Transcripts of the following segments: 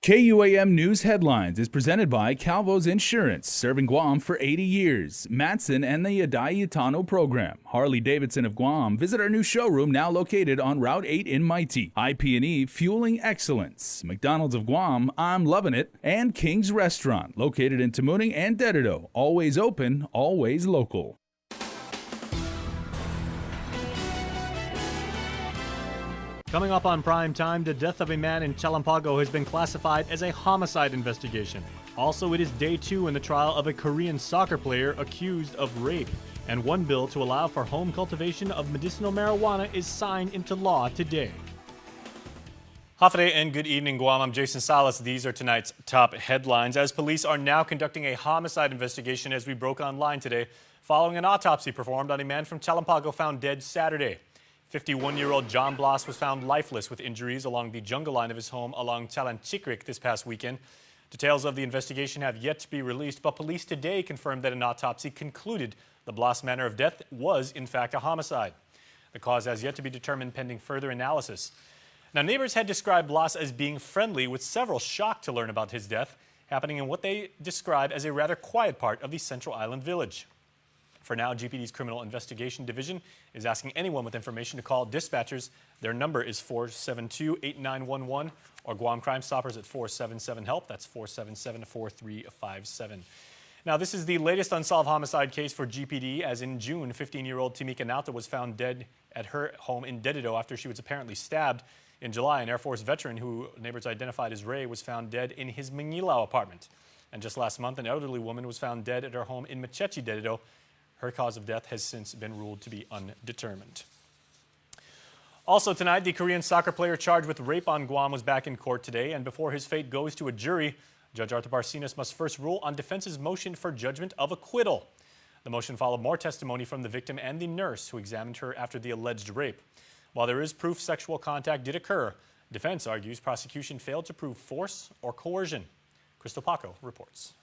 KUAM News Headlines is presented by Calvo's Insurance, serving Guam for 80 years. Matson and the Adayitano program. Harley-Davidson of Guam. Visit our new showroom now located on Route 8 in Mighty. IP&E Fueling Excellence. McDonald's of Guam, I'm loving it. And King's Restaurant, located in Tamuning and Dedido. Always open, always local. Coming up on Prime Time, the death of a man in Chalampago has been classified as a homicide investigation. Also, it is day 2 in the trial of a Korean soccer player accused of rape. And one bill to allow for home cultivation of medicinal marijuana is signed into law today. Hafide and good evening, Guam. I'm Jason Salas. These are tonight's top headlines. As police are now conducting a homicide investigation, as we broke online today, following an autopsy performed on a man from Chalampago found dead Saturday. 51-year-old John Blas was found lifeless with injuries along the jungle line of his home along Chalanchikrik this past weekend. Details of the investigation have yet to be released, but police today confirmed that an autopsy concluded the Blas manner of death was, in fact, a homicide. The cause has yet to be determined pending further analysis. Now, neighbors had described Blas as being friendly, with several shocked to learn about his death, happening in what they describe as a rather quiet part of the Central Island village. For now, GPD's Criminal Investigation Division is asking anyone with information to call dispatchers. Their number is 472-8911 or Guam Crime Stoppers at 477-HELP. That's 477-4357. Now, this is the latest unsolved homicide case for GPD, as in June, 15-year-old Timika Nauta was found dead at her home in Dedido after she was apparently stabbed. In July, an Air Force veteran who neighbors identified as Ray was found dead in his Manilao apartment. And just last month, an elderly woman was found dead at her home in Machechi, Dedido. Her cause of death has since been ruled to be undetermined. Also tonight, the Korean soccer player charged with rape on Guam was back in court today, and before his fate goes to a jury, Judge Arthur Barcinas must first rule on defense's motion for judgment of acquittal. The motion followed more testimony from the victim and the nurse who examined her after the alleged rape. While there is proof sexual contact did occur, defense argues prosecution failed to prove force or coercion. Crystal Paco reports.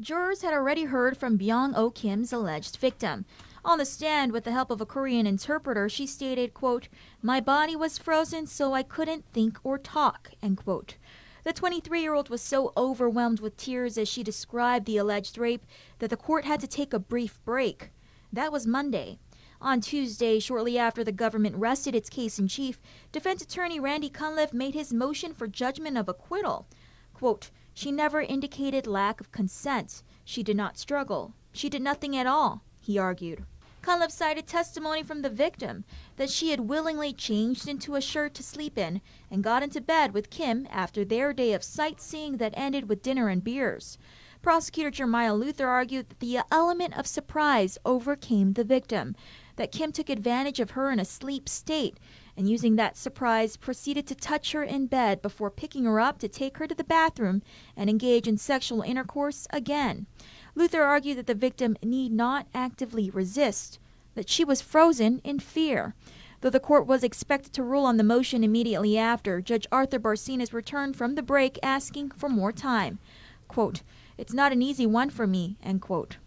Jurors had already heard from Byung-Oh Kim's alleged victim. On the stand, with the help of a Korean interpreter, she stated, quote, "My body was frozen so I couldn't think or talk," end quote. The 23-year-old was so overwhelmed with tears as she described the alleged rape that the court had to take a brief break. That was Monday. On Tuesday, shortly after the government rested its case in chief, defense attorney Randy Cunliffe made his motion for judgment of acquittal. Quote, "She never indicated lack of consent. She did not struggle. She did nothing at all," he argued. Cunliffe cited testimony from the victim that she had willingly changed into a shirt to sleep in and got into bed with Kim after their day of sightseeing that ended with dinner and beers. Prosecutor Jeremiah Luther argued that the element of surprise overcame the victim, that Kim took advantage of her in a sleep state, and using that surprise proceeded to touch her in bed before picking her up to take her to the bathroom and engage in sexual intercourse again. Luther argued that the victim need not actively resist, that she was frozen in fear. Though the court was expected to rule on the motion immediately after, Judge Arthur Barcinas returned from the break asking for more time. Quote, "It's not an easy one for me," end quote.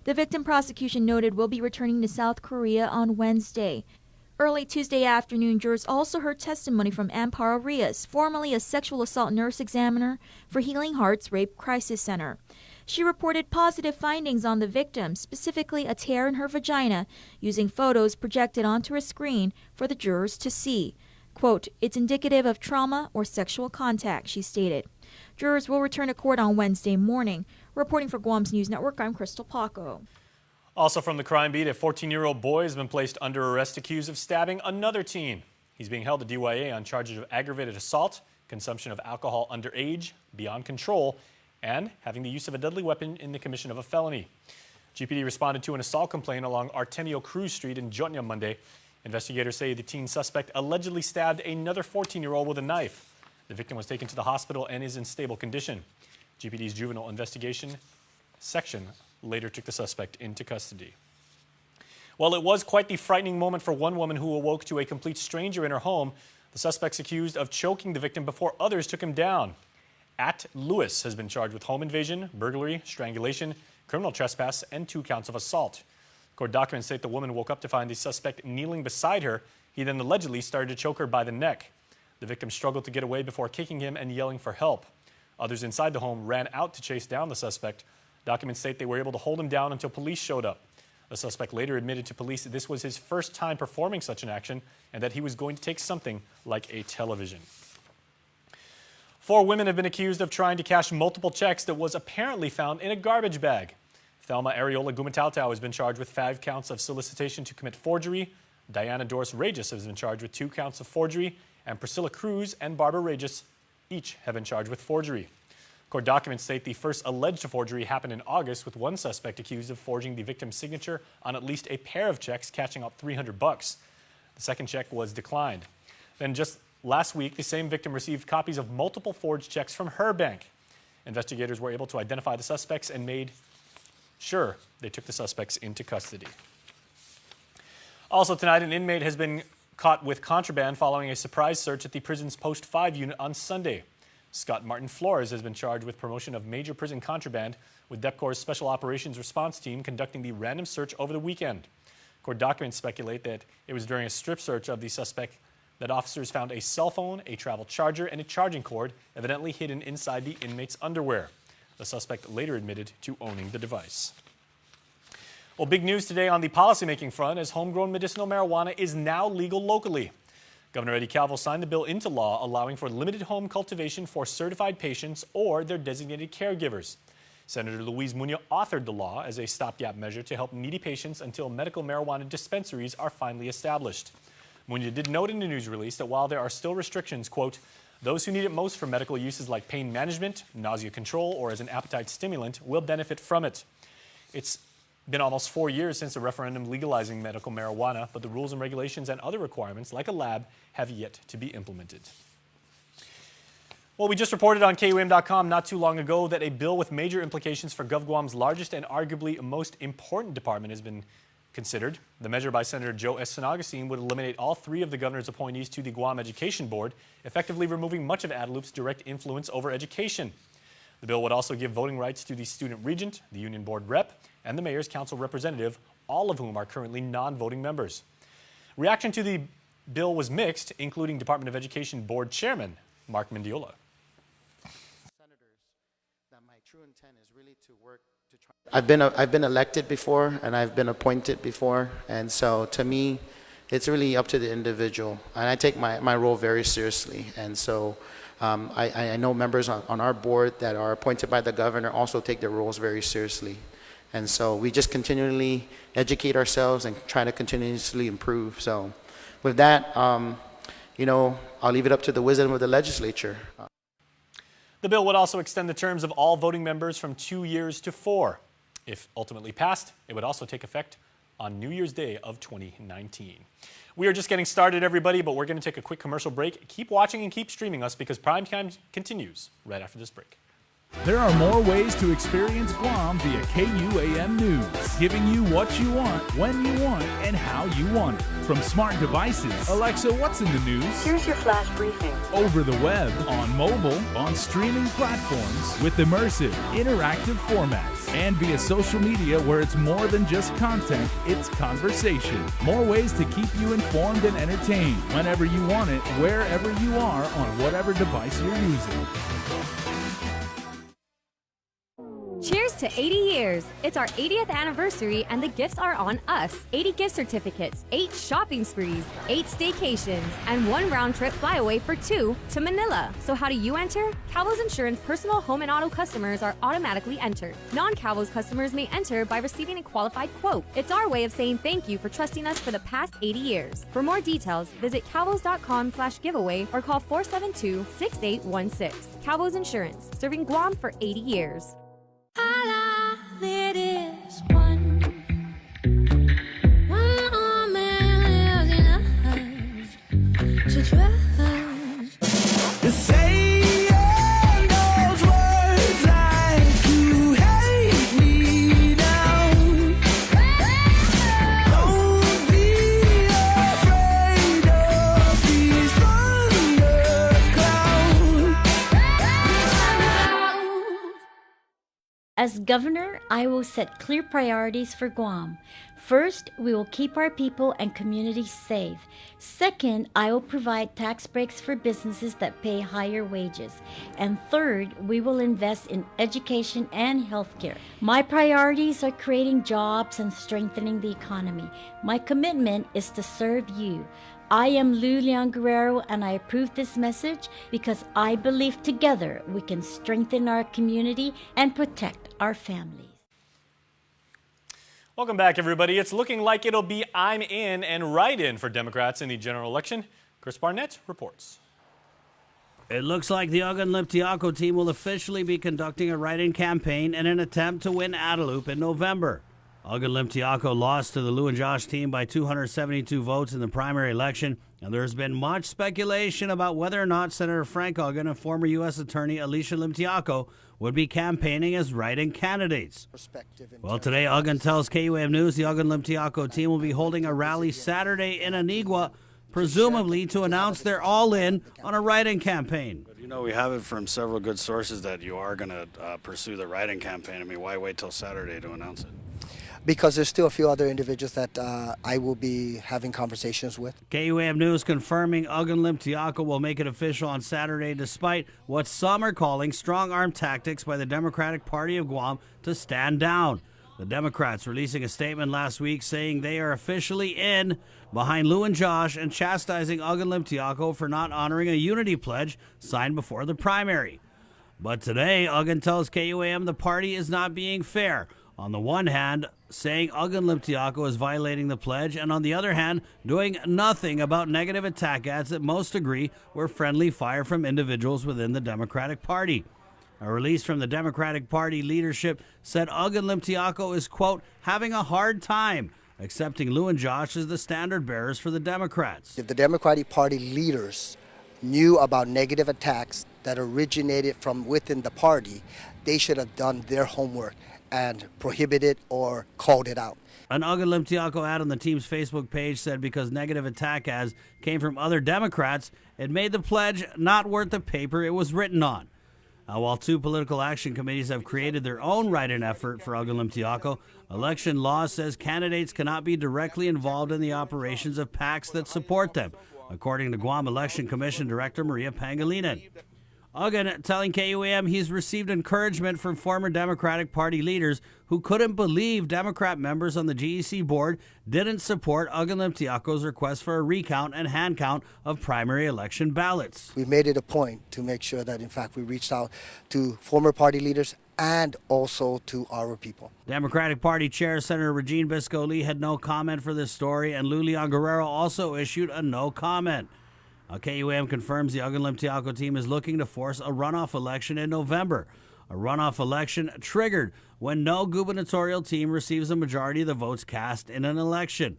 The victim prosecution noted will be returning to South Korea on Wednesday. Early Tuesday afternoon, jurors also heard testimony from Amparo Rios, formerly a sexual assault nurse examiner for Healing Hearts Rape Crisis Center. She reported positive findings on the victim, specifically a tear in her vagina, using photos projected onto a screen for the jurors to see. Quote, "It's indicative of trauma or sexual contact," she stated. Jurors will return to court on Wednesday morning. Reporting for Guam's News Network, I'm Crystal Paco. Also from the crime beat, a 14-year-old boy has been placed under arrest accused of stabbing another teen. He's being held at DYA on charges of aggravated assault, consumption of alcohol underage, beyond control, and having the use of a deadly weapon in the commission of a felony. GPD responded to an assault complaint along Artemio Cruz Street in Jotnya Monday. Investigators say the teen suspect allegedly stabbed another 14-year-old with a knife. The victim was taken to the hospital and is in stable condition. GPD's Juvenile Investigation Section later took the suspect into custody. Well, it was quite the frightening moment for one woman who awoke to a complete stranger in her home. The suspect's accused of choking the victim before others took him down. Lewis has been charged with home invasion, burglary, strangulation, criminal trespass, and 2 counts of assault. Court documents state the woman woke up to find the suspect kneeling beside her. He then allegedly started to choke her by the neck. The victim struggled to get away before kicking him and yelling for help. Others inside the home ran out to chase down the suspect. Documents state they were able to hold him down until police showed up. The suspect later admitted to police that this was his first time performing such an action and that he was going to take something like a television. 4 women have been accused of trying to cash multiple checks that was apparently found in a garbage bag. Thelma Ariola Gumatao has been charged with 5 counts of solicitation to commit forgery. Diana Doris Regis has been charged with 2 counts of forgery, and Priscilla Cruz and Barbara Regis each have been charged with forgery. Court documents state the first alleged forgery happened in August, with one suspect accused of forging the victim's signature on at least a pair of checks, catching up $300. The second check was declined. Then just last week, the same victim received copies of multiple forged checks from her bank. Investigators were able to identify the suspects and made sure they took the suspects into custody. Also tonight, an inmate has been caught with contraband following a surprise search at the prison's Post 5 unit on Sunday. Scott Martin Flores has been charged with promotion of major prison contraband, with DEPCOR's Special Operations Response Team conducting the random search over the weekend. Court documents speculate that it was during a strip search of the suspect that officers found a cell phone, a travel charger, and a charging cord, evidently hidden inside the inmate's underwear. The suspect later admitted to owning the device. Well, big news today on the policymaking front as homegrown medicinal marijuana is now legal locally. Governor Eddie Calvo signed the bill into law, allowing for limited home cultivation for certified patients or their designated caregivers. Senator Luis Muñoz authored the law as a stopgap measure to help needy patients until medical marijuana dispensaries are finally established. Muñoz did note in the news release that while there are still restrictions, quote, those who need it most for medical uses like pain management, nausea control, or as an appetite stimulant will benefit from it. It's been almost 4 years since the referendum legalizing medical marijuana, but the rules and regulations and other requirements, like a lab, have yet to be implemented. Well, we just reported on KUAM.com not too long ago that a bill with major implications for GovGuam's largest and arguably most important department has been considered. The measure by Senator Joe S. San Agustin would eliminate all 3 of the governor's appointees to the Guam Education Board, effectively removing much of Adelupe's direct influence over education. The bill would also give voting rights to the student regent, the union board rep, and the mayor's council representative, all of whom are currently non-voting members. Reaction to the bill was mixed, including Department of Education Board Chairman Mark Mendiola. Senators, that my true intent is really to work to try. I've been elected before and I've been appointed before, and so to me, it's really up to the individual, and I take my role very seriously. And so I know members on our board that are appointed by the governor also take their roles very seriously. And so we just continually educate ourselves and try to continuously improve. So with that, I'll leave it up to the wisdom of the legislature. The bill would also extend the terms of all voting members from 2 years to 4. If ultimately passed, it would also take effect on New Year's Day of 2019. We are just getting started, everybody, but we're going to take a quick commercial break. Keep watching and keep streaming us because Prime Time continues right after this break. There are more ways to experience Guam via KUAM News, giving you what you want, when you want, and how you want it. From smart devices, Alexa, what's in the news? Here's your flash briefing. Over the web, on mobile, on streaming platforms, with immersive, interactive formats, and via social media where it's more than just content, it's conversation. More ways to keep you informed and entertained whenever you want it, wherever you are, on whatever device you're using. Cheers to 80 years. It's our 80th anniversary and the gifts are on us. 80 gift certificates, 8 shopping sprees, 8 staycations, and 1 round trip flyaway for 2 to Manila. So how do you enter? Calvo's Insurance personal home and auto customers are automatically entered. Non-Calvo's customers may enter by receiving a qualified quote. It's our way of saying thank you for trusting us for the past 80 years. For more details, visit calvos.com/giveaway or call 472-6816. Calvo's Insurance, serving Guam for 80 years. All I need is one man lives enough to trust. Saying those words like you hate me now. Don't be afraid of these thunderclouds. As governor, I will set clear priorities for Guam. First, we will keep our people and communities safe. Second, I will provide tax breaks for businesses that pay higher wages. And third, we will invest in education and healthcare. My priorities are creating jobs and strengthening the economy. My commitment is to serve you. I am Lou Leon Guerrero, and I approve this message because I believe together we can strengthen our community and protect our families. Welcome back, everybody. It's looking like it'll be I'm in and write-in for Democrats in the general election. Chris Barnett reports. It looks like the Ogun Limtiaco team will officially be conducting a write-in campaign in an attempt to win Adelup in November. Ogun Limtiaco lost to the Lou and Josh team by 272 votes in the primary election, and there's been much speculation about whether or not Senator Frank Ogun and former U.S. Attorney Alicia Limtiaco would be campaigning as write-in candidates. Well, today, Ogun tells KUAM News the Ogun Limtiaco team will be holding a rally Saturday in Anigua, presumably to announce they're all in on a write-in campaign. You know, we have it from several good sources that you are going to pursue the write-in campaign. I mean, why wait till Saturday to announce it? Because there's still a few other individuals that I will be having conversations with. KUAM News confirming Ogun Limtiaco will make it official on Saturday despite what some are calling strong-arm tactics by the Democratic Party of Guam to stand down. The Democrats releasing a statement last week saying they are officially in behind Lou and Josh and chastising Ogun Limtiaco for not honoring a unity pledge signed before the primary. But today, Ogun tells KUAM the party is not being fair. On the one hand, saying Ogun Limtiaco is violating the pledge, and on the other hand, doing nothing about negative attack ads that most agree were friendly fire from individuals within the Democratic Party. A release from the Democratic Party leadership said Ogun Limtiaco is, quote, having a hard time accepting Lou and Josh as the standard bearers for the Democrats. If the Democratic Party leaders knew about negative attacks that originated from within the party, they should have done their homework and prohibited or called it out. An Ogun Limtiaco ad on the team's Facebook page said because negative attack ads came from other Democrats, it made the pledge not worth the paper it was written on. While two political action committees have created their own write-in effort for Ogun Limtiaco, election law says candidates cannot be directly involved in the operations of PACs that support them, according to Guam Election Commission Director Maria Pangilinan. Ogun telling KUAM he's received encouragement from former Democratic Party leaders who couldn't believe Democrat members on the GEC board didn't support Ogun Limtiaco's request for a recount and hand count of primary election ballots. We made it a point to make sure that, in fact, we reached out to former party leaders and also to our people. Democratic Party Chair Senator Regine Bisco-Lee had no comment for this story, and Lou Leon Guerrero also issued a no comment. KUAM confirms the Ogun Limtiaco team is looking to force a runoff election in November. A runoff election triggered when no gubernatorial team receives a majority of the votes cast in an election.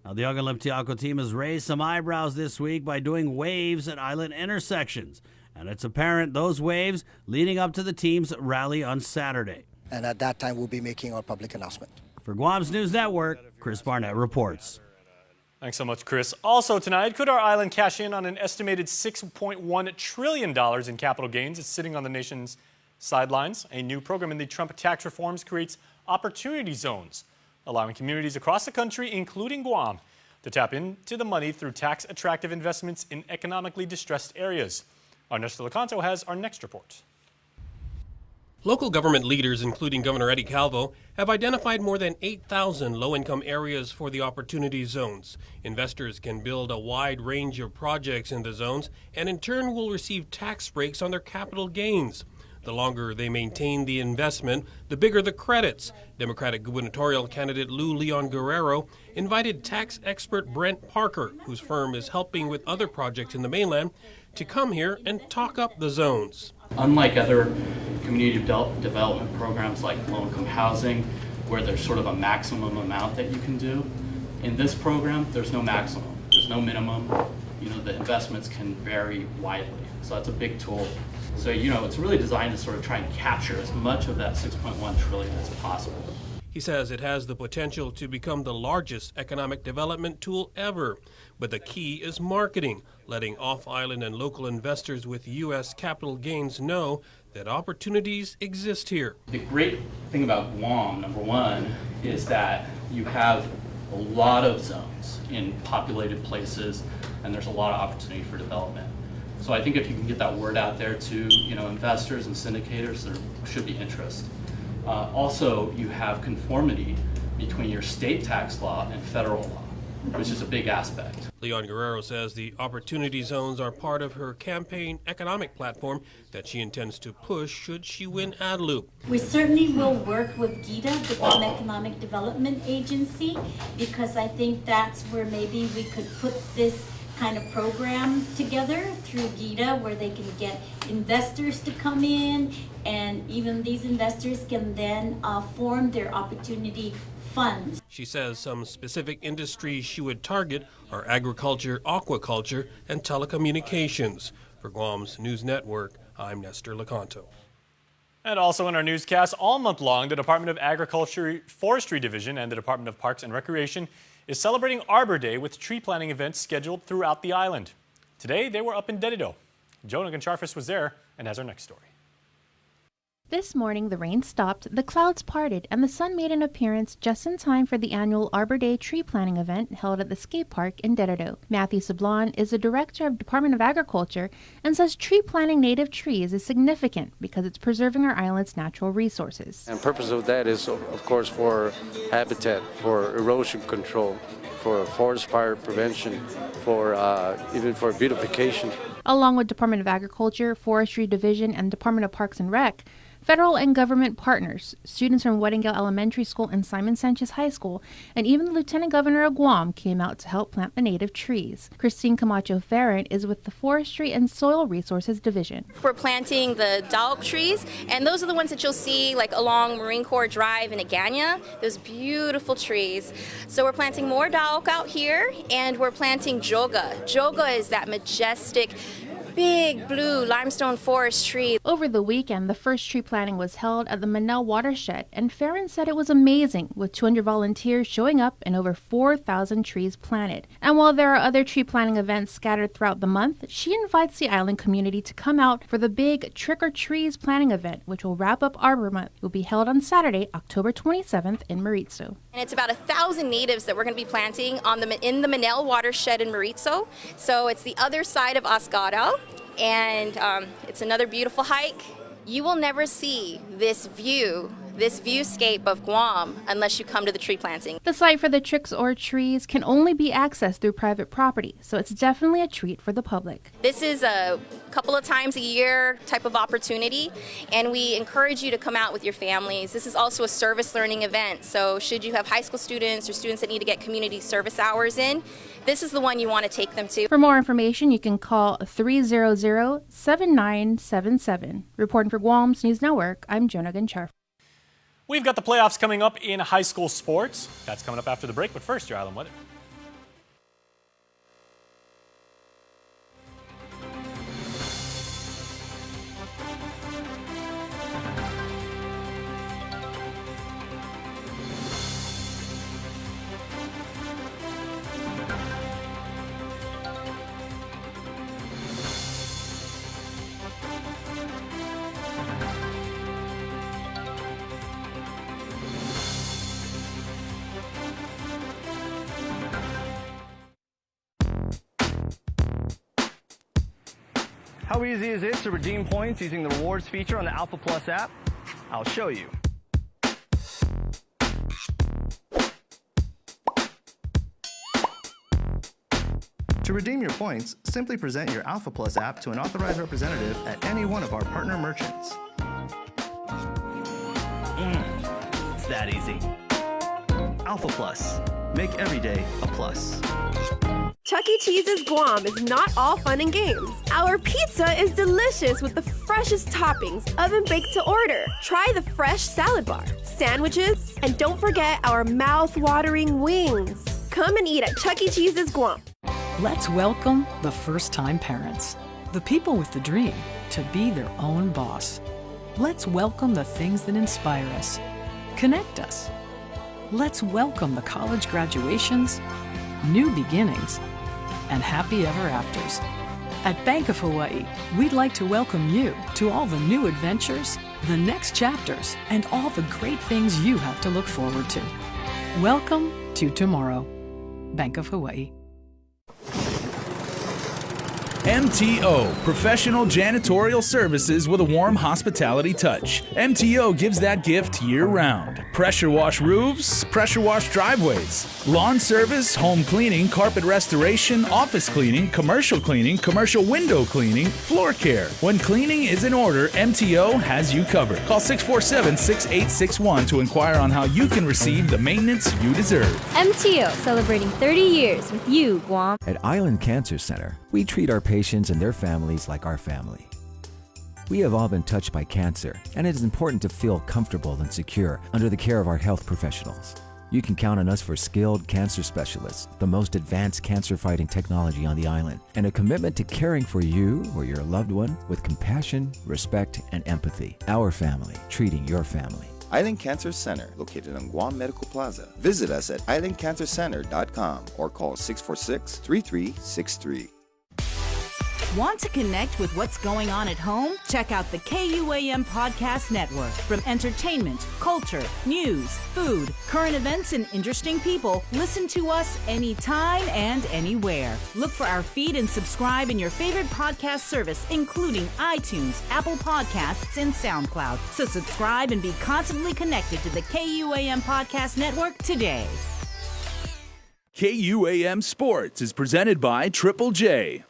The Ogun Limtiaco team has raised some eyebrows this week by doing waves at island intersections. And it's apparent those waves leading up to the team's rally on Saturday. And at that time, we'll be making our public announcement. For Guam's News Network, Chris Barnett reports. Thanks so much, Chris. Also tonight, could our island cash in on an estimated $6.1 trillion in capital gains? It's sitting on the nation's sidelines. A new program in the Trump tax reforms creates opportunity zones, allowing communities across the country, including Guam, to tap into the money through tax-attractive investments in economically distressed areas. Ernesto Lecanto has our next report. Local government leaders, including Governor Eddie Calvo, have identified more than 8,000 low-income areas for the opportunity zones. Investors can build a wide range of projects in the zones and in turn will receive tax breaks on their capital gains. The longer they maintain the investment, the bigger the credits. Democratic gubernatorial candidate Lou Leon Guerrero invited tax expert Brent Parker, whose firm is helping with other projects in the mainland, to come here and talk up the zones. Unlike other community development programs like low-income housing, where there's sort of a maximum amount that you can do, in this program, there's no maximum, there's no minimum. You know, the investments can vary widely, so that's a big tool. So, you know, it's really designed to sort of try and capture as much of that $6.1 trillion as possible. He says it has the potential to become the largest economic development tool ever. But the key is marketing, letting off-island and local investors with U.S. capital gains know that opportunities exist here. The great thing about Guam, number one, is that you have a lot of zones in populated places, and there's a lot of opportunity for development. So I think if you can get that word out there to investors and syndicators, there should be interest. Also, you have conformity between your state tax law and federal law, which is a big aspect. Leon Guerrero says the opportunity zones are part of her campaign economic platform that she intends to push should she win ADLU. We certainly will work with GIDA, the Guam Economic Development Agency, because I think that's where maybe we could put this kind of program together through GIDA, where they can get investors to come in, and even these investors can then form their opportunity funds. She says some specific industries she would target are agriculture, aquaculture, and telecommunications. For Guam's News Network, I'm Nestor Lecanto. And also in our newscast, all month long, the Department of Agriculture, Forestry Division, and the Department of Parks and Recreation is celebrating Arbor Day with tree planting events scheduled throughout the island. Today, they were up in Dedido. Jonah Goncharfis was there and has our next story. This morning, the rain stopped, the clouds parted, and the sun made an appearance just in time for the annual Arbor Day tree planting event held at the skate park in Dedido. Matthew Sablon is the director of Department of Agriculture and says tree planting native trees is significant because it's preserving our island's natural resources. And the purpose of that is, of course, for habitat, for erosion control, for forest fire prevention, for even for beautification. Along with Department of Agriculture, Forestry Division, and Department of Parks and Rec, federal and government partners, students from Weddingale Elementary School and Simon Sanchez High School, and even the Lieutenant Governor of Guam came out to help plant the native trees. Christine Camacho Ferrin is with the Forestry and Soil Resources Division. We're planting the dog trees, and those are the ones that you'll see like along Marine Corps Drive in Agana, those beautiful trees. So we're planting more dog out here, and we're planting joga. Joga is that majestic big blue limestone forest tree. Over the weekend, the first tree planting was held at the Manel watershed, and Farron said it was amazing, with 200 volunteers showing up and over 4,000 trees planted. And while there are other tree planting events scattered throughout the month, she invites the island community to come out for the big Trick or Trees planting event, which will wrap up Arbor Month. It will be held on Saturday, October 27th in Maritzo. And it's about 1,000 natives that we're going to be planting in the Manel watershed in Maritzo. So it's the other side of Osgado. And it's another beautiful hike. You will never see this viewscape of Guam unless you come to the tree planting. The site for the Tricks or Trees can only be accessed through private property, so it's definitely a treat for the public. This is a couple of times a year type of opportunity, and we encourage you to come out with your families. This is also a service learning event, so should you have high school students or students that need to get community service hours in, this is the one you want to take them to. For more information, you can call 300-7977. Reporting for Guam's News Network, I'm Jonah Goncharfis. We've got the playoffs coming up in high school sports. That's coming up after the break, but first, your island weather. How easy is it to redeem points using the rewards feature on the Alpha Plus app? I'll show you. To redeem your points, simply present your Alpha Plus app to an authorized representative at any one of our partner merchants. It's that easy. Alpha Plus. Make every day a plus. Chuck E. Cheese's Guam is not all fun and games. Our pizza is delicious with the freshest toppings, oven-baked to order. Try the fresh salad bar, sandwiches, and don't forget our mouth-watering wings. Come and eat at Chuck E. Cheese's Guam. Let's welcome the first-time parents, the people with the dream to be their own boss. Let's welcome the things that inspire us, connect us. Let's welcome the college graduations, new beginnings, and happy ever afters. At Bank of Hawaii, we'd like to welcome you to all the new adventures, the next chapters, and all the great things you have to look forward to. Welcome to tomorrow. Bank of Hawaii. MTO, professional janitorial services with a warm hospitality touch. MTO gives that gift year-round. Pressure wash roofs, pressure wash driveways, lawn service, home cleaning, carpet restoration, office cleaning, commercial window cleaning, floor care. When cleaning is in order, MTO has you covered. Call 647-6861 to inquire on how you can receive the maintenance you deserve. MTO, celebrating 30 years with you, Guam. At Island Cancer Center, we treat our patients and their families like our family. We have all been touched by cancer, and it is important to feel comfortable and secure under the care of our health professionals. You can count on us for skilled cancer specialists, the most advanced cancer-fighting technology on the island, and a commitment to caring for you or your loved one with compassion, respect, and empathy. Our family, treating your family. Island Cancer Center, located on Guam Medical Plaza. Visit us at islandcancercenter.com or call 646-3363. Want to connect with what's going on at home? Check out the KUAM Podcast Network. From entertainment, culture, news, food, current events, and interesting people, listen to us anytime and anywhere. Look for our feed and subscribe in your favorite podcast service, including iTunes, Apple Podcasts, and SoundCloud. So subscribe and be constantly connected to the KUAM Podcast Network today. KUAM Sports is presented by Triple J.